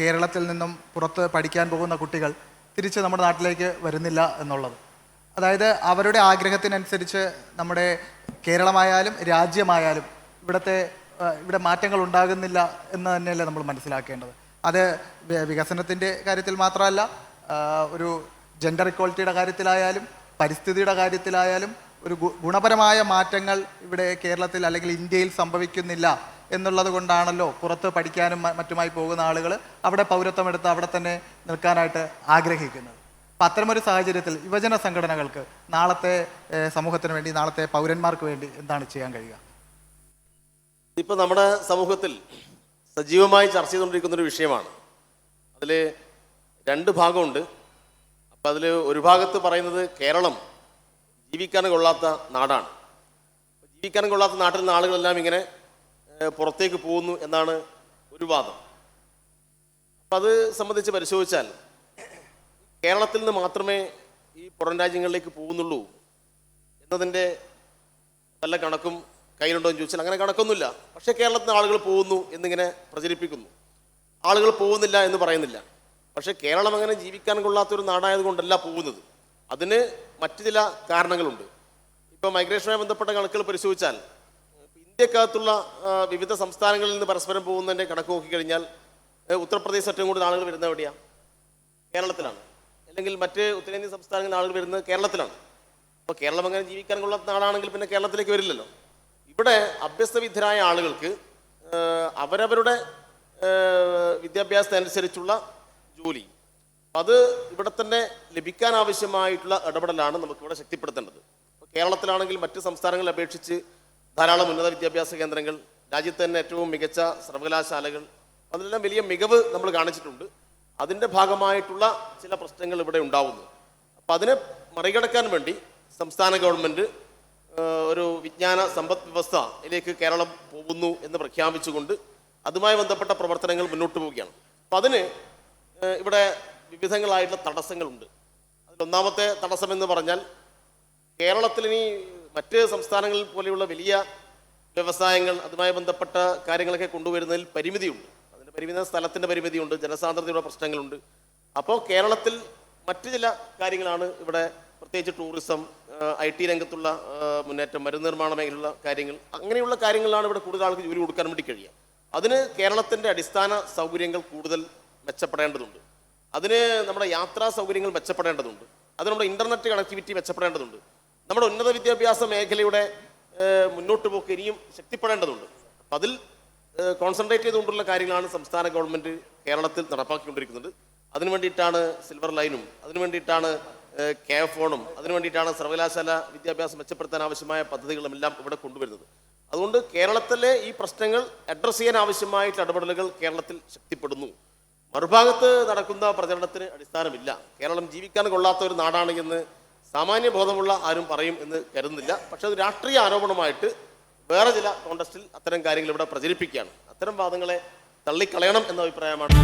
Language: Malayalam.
കേരളത്തിൽ നിന്നും പുറത്ത് പഠിക്കാൻ പോകുന്ന കുട്ടികൾ തിരിച്ച് നമ്മുടെ നാട്ടിലേക്ക് വരുന്നില്ല എന്നുള്ളത്. അതായത് അവരുടെ ആഗ്രഹത്തിനനുസരിച്ച് നമ്മുടെ കേരളമായാലും രാജ്യമായാലും ഇവിടെ മാറ്റങ്ങൾ ഉണ്ടാകുന്നില്ല എന്ന് തന്നെയല്ലേ നമ്മൾ മനസ്സിലാക്കേണ്ടത്. അത് വികസനത്തിൻ്റെ കാര്യത്തിൽ മാത്രമല്ല, ഒരു ജെൻഡർ ഇക്വാളിറ്റിയുടെ കാര്യത്തിലായാലും പരിസ്ഥിതിയുടെ കാര്യത്തിലായാലും ഒരു ഗുണപരമായ മാറ്റങ്ങൾ ഇവിടെ കേരളത്തിൽ അല്ലെങ്കിൽ ഇന്ത്യയിൽ സംഭവിക്കുന്നില്ല എന്നുള്ളത് കൊണ്ടാണല്ലോ പുറത്ത് പഠിക്കാനും മറ്റുമായി പോകുന്ന ആളുകൾ അവിടെ പൗരത്വമെടുത്ത് അവിടെ തന്നെ നിൽക്കാനായിട്ട് ആഗ്രഹിക്കുന്നത്. അപ്പം അത്തരമൊരു സാഹചര്യത്തിൽ യുവജന സംഘടനകൾക്ക് നാളത്തെ സമൂഹത്തിന് വേണ്ടി, നാളത്തെ പൗരന്മാർക്ക് വേണ്ടി എന്താണ് ചെയ്യാൻ കഴിയുക? ഇപ്പോൾ നമ്മുടെ സമൂഹത്തിൽ സജീവമായി ചർച്ച ചെയ്തുകൊണ്ടിരിക്കുന്നൊരു വിഷയമാണ്. അതിൽ രണ്ട് ഭാഗമുണ്ട്. അപ്പം അതിൽ ഒരു ഭാഗത്ത് പറയുന്നത് കേരളം ജീവിക്കാൻ കൊള്ളാത്ത നാടാണ്. ജീവിക്കാൻ കൊള്ളാത്ത നാട്ടിൽ നിന്ന് ആളുകളെല്ലാം ഇങ്ങനെ പുറത്തേക്ക് പോകുന്നു എന്നാണ് ഒരു വാദം. അപ്പം അത് സംബന്ധിച്ച് പരിശോധിച്ചാൽ കേരളത്തിൽ നിന്ന് മാത്രമേ ഈ പുറം രാജ്യങ്ങളിലേക്ക് പോകുന്നുള്ളൂ എന്നതിൻ്റെ വല്ല കണക്കും കയ്യിലുണ്ടോ എന്ന് ചോദിച്ചാൽ അങ്ങനെ കണക്കൊന്നുമില്ല. പക്ഷേ കേരളത്തിൽ നിന്ന് ആളുകൾ പോകുന്നു എന്നിങ്ങനെ പ്രചരിപ്പിക്കുന്നു. ആളുകൾ പോകുന്നില്ല എന്ന് പറയുന്നില്ല. പക്ഷേ കേരളം അങ്ങനെ ജീവിക്കാൻ കൊള്ളാത്തൊരു നാടായതുകൊണ്ടല്ല പോകുന്നത്. അതിന് മറ്റു ചില കാരണങ്ങളുണ്ട്. ഇപ്പോൾ മൈഗ്രേഷനുമായി ബന്ധപ്പെട്ട കണക്കുകൾ പരിശോധിച്ചാൽ ഇന്ത്യക്കകത്തുള്ള വിവിധ സംസ്ഥാനങ്ങളിൽ നിന്ന് പരസ്പരം പോകുന്നതിൻ്റെ കണക്ക് നോക്കിക്കഴിഞ്ഞാൽ ഉത്തർപ്രദേശ് ഏറ്റവും കൂടുതൽ ആളുകൾ വരുന്നത് എവിടെയാണ്? കേരളത്തിലാണ്. അല്ലെങ്കിൽ മറ്റ് ഉത്തരേന്ത്യൻ സംസ്ഥാനങ്ങളിൽ ആളുകൾ വരുന്നത് കേരളത്തിലാണ്. അപ്പോൾ കേരളം അങ്ങനെ ജീവിക്കാൻ കൊള്ളാത്ത നാടാണെങ്കിൽ പിന്നെ കേരളത്തിലേക്ക് വരില്ലല്ലോ. ഇവിടെ അഭ്യസ്തവിദ്യരായ ആളുകൾക്ക് അവരവരുടെ വിദ്യാഭ്യാസത്തിനനുസരിച്ചുള്ള ജോലി, അത് ഇവിടെ തന്നെ ലഭിക്കാൻ ആവശ്യമായിട്ടുള്ള ഇടപെടലാണ് നമുക്കിവിടെ ശക്തിപ്പെടുത്തേണ്ടത്. ഇപ്പോൾ കേരളത്തിലാണെങ്കിൽ മറ്റ് സംസ്ഥാനങ്ങളെ അപേക്ഷിച്ച് ധാരാളം ഉന്നത വിദ്യാഭ്യാസ കേന്ദ്രങ്ങൾ, രാജ്യത്ത് തന്നെ ഏറ്റവും മികച്ച സർവകലാശാലകൾ, അതിലെല്ലാം വലിയ മികവ് നമ്മൾ കാണിച്ചിട്ടുണ്ട്. അതിൻ്റെ ഭാഗമായിട്ടുള്ള ചില പ്രശ്നങ്ങൾ ഇവിടെ ഉണ്ടാവുന്നു. അപ്പം അതിനെ മറികടക്കാൻ വേണ്ടി സംസ്ഥാന ഗവൺമെൻറ് ഒരു വിജ്ഞാന സമ്പദ് വ്യവസ്ഥയിലേക്ക് കേരളം പോകുന്നു എന്ന് പ്രഖ്യാപിച്ചുകൊണ്ട് അതുമായി ബന്ധപ്പെട്ട പ്രവർത്തനങ്ങൾ മുന്നോട്ട് പോവുകയാണ്. അപ്പം അതിന് ഇവിടെ വിവിധങ്ങളായിട്ടുള്ള തടസ്സങ്ങളുണ്ട്. അതിലൊന്നാമത്തെ തടസ്സമെന്ന് പറഞ്ഞാൽ കേരളത്തിലിനി മറ്റ് സംസ്ഥാനങ്ങളിൽ പോലെയുള്ള വലിയ വ്യവസായങ്ങൾ, അതുമായി ബന്ധപ്പെട്ട കാര്യങ്ങളൊക്കെ കൊണ്ടുവരുന്നതിൽ പരിമിതിയുണ്ട്. അതിൻ്റെ പരിമിതി, സ്ഥലത്തിൻ്റെ പരിമിതിയുണ്ട്, ജനസാന്ദ്രതയുടെ പ്രശ്നങ്ങളുണ്ട്. അപ്പോൾ കേരളത്തിൽ മറ്റു ചില കാര്യങ്ങളാണ് ഇവിടെ, പ്രത്യേകിച്ച് ടൂറിസം, IT രംഗത്തുള്ള മുന്നേറ്റം, മരുന്ന് നിർമ്മാണ മേഖലയിലുള്ള കാര്യങ്ങൾ, അങ്ങനെയുള്ള കാര്യങ്ങളിലാണ് ഇവിടെ കൂടുതൽ ആൾക്ക് ജോലി കൊടുക്കാൻ വേണ്ടി കഴിയുക. അതിന് കേരളത്തിൻ്റെ അടിസ്ഥാന സൗകര്യങ്ങൾ കൂടുതൽ മെച്ചപ്പെടേണ്ടതുണ്ട്. അതിന് നമ്മുടെ യാത്രാ സൗകര്യങ്ങൾ മെച്ചപ്പെടേണ്ടതുണ്ട്. അത് നമ്മുടെ ഇൻ്റർനെറ്റ് കണക്ടിവിറ്റി മെച്ചപ്പെടേണ്ടതുണ്ട്. നമ്മുടെ ഉന്നത വിദ്യാഭ്യാസ മേഖലയുടെ മുന്നോട്ട് പോക്ക് ഇനിയും ശക്തിപ്പെടേണ്ടതുണ്ട്. അപ്പം അതിൽ കോൺസെൻട്രേറ്റ് ചെയ്തുകൊണ്ടുള്ള കാര്യങ്ങളാണ് സംസ്ഥാന ഗവൺമെൻറ് കേരളത്തിൽ നടപ്പാക്കിക്കൊണ്ടിരിക്കുന്നത്. അതിനു വേണ്ടിയിട്ടാണ് സിൽവർ ലൈനും, അതിനു വേണ്ടിയിട്ടാണ് KFOണും, അതിനു വേണ്ടിയിട്ടാണ് സർവകലാശാല വിദ്യാഭ്യാസം മെച്ചപ്പെടുത്താൻ ആവശ്യമായ പദ്ധതികളും എല്ലാം ഇവിടെ കൊണ്ടുവരുന്നത്. അതുകൊണ്ട് കേരളത്തിലെ ഈ പ്രശ്നങ്ങൾ അഡ്രസ്സ് ചെയ്യാൻ ആവശ്യമായിട്ടുള്ള ഇടപെടലുകൾ കേരളത്തിൽ ശക്തിപ്പെടുന്നു. മറുഭാഗത്ത് നടക്കുന്ന പ്രചരണത്തിന് അടിസ്ഥാനമില്ല. കേരളം ജീവിക്കാൻ കൊള്ളാത്ത ഒരു നാടാണ് എന്ന് സാമാന്യ ബോധമുള്ള ആരും പറയും എന്ന് കരുതുന്നില്ല. പക്ഷെ അത് രാഷ്ട്രീയ ആരോപണമായിട്ട് വേറെ ചില കോണ്ടസ്റ്റിൽ അത്തരം കാര്യങ്ങൾ ഇവിടെ പ്രചരിപ്പിക്കുകയാണ്. അത്തരം വാദങ്ങളെ തള്ളിക്കളയണം എന്ന അഭിപ്രായമാണ്.